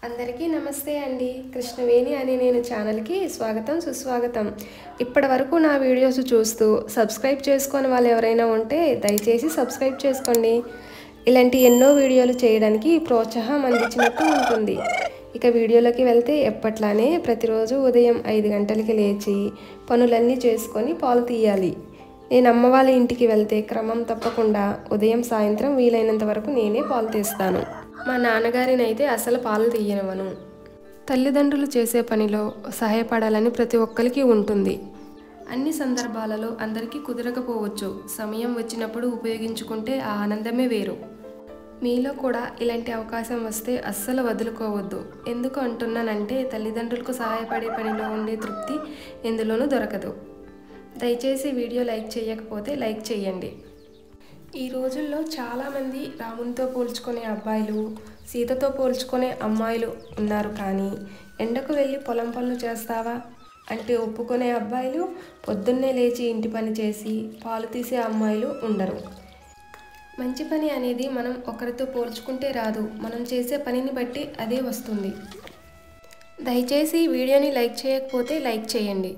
అందరికీ నమస్తే అండి. కృష్ణవేణి అనే నేను ఛానల్కి స్వాగతం సుస్వాగతం. ఇప్పటి వరకు నా వీడియోస్ చూస్తూ సబ్స్క్రైబ్ చేసుకొని వాళ్ళు ఎవరైనా ఉంటే దయచేసి సబ్స్క్రైబ్ చేసుకోండి. ఇలాంటి ఎన్నో వీడియోలు చేయడానికి ప్రోత్సాహం అందించినట్టు ఉంటుంది. ఇక వీడియోలోకి వెళ్తే ఎప్పట్లానే ప్రతిరోజు ఉదయం 5 గంటలకి లేచి పనులన్నీ చేసుకొని పాలు తీయాలి. నేను అమ్మ వాళ్ళ ఇంటికి వెళ్తే క్రమం తప్పకుండా ఉదయం సాయంత్రం వీలైనంత వరకు నేనే పాలు తీస్తాను. మా నాన్నగారిని అయితే అసలు పాలు తీయనివ్వను. తల్లిదండ్రులు చేసే పనిలో సహాయపడాలని ప్రతి ఒక్కరికి ఉంటుంది. అన్ని సందర్భాలలో అందరికీ కుదరకపోవచ్చు. సమయం వచ్చినప్పుడు ఉపయోగించుకుంటే ఆ ఆనందమే వేరు. మీలో కూడా ఇలాంటి అవకాశం వస్తే అస్సలు వదులుకోవద్దు. ఎందుకు అంటున్నానంటే తల్లిదండ్రులకు సహాయపడే పనిలో ఉండే తృప్తి ఎందులోనూ దొరకదు. దయచేసి వీడియో లైక్ చేయకపోతే లైక్ చేయండి. ఈ రోజుల్లో చాలామంది రామునితో పోల్చుకునే అబ్బాయిలు, సీతతో పోల్చుకునే అమ్మాయిలు ఉన్నారు. కానీ ఎండకు వెళ్ళి పొలం పనులు చేస్తావా అంటే ఒప్పుకునే అబ్బాయిలు, పొద్దున్నే లేచి ఇంటి పని చేసి పాలు తీసే అమ్మాయిలు ఉండరు. మంచి పని అనేది మనం ఒకరితో పోల్చుకుంటే రాదు. మనం చేసే పనిని బట్టి అదే వస్తుంది. దయచేసి వీడియోని లైక్ చేయకపోతే లైక్ చేయండి.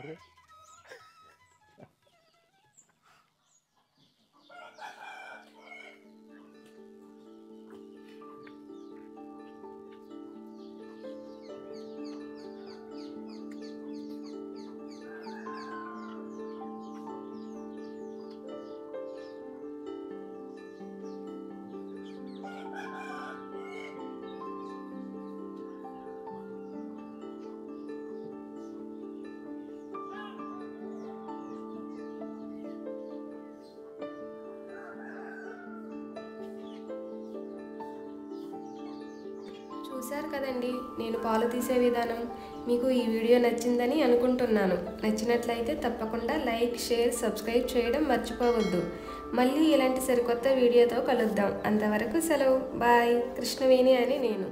अरे చూశారు కదండి నేను పాలు తీసే విధానం. మీకు ఈ వీడియో నచ్చిందని అనుకుంటున్నాను. నచ్చినట్లయితే తప్పకుండా లైక్, షేర్, సబ్స్క్రైబ్ చేయడం మర్చిపోవద్దు. మళ్ళీ ఇలాంటి సరికొత్త వీడియోతో కలుద్దాం. అంతవరకు సెలవు. బాయ్. కృష్ణవేణి అని నేను.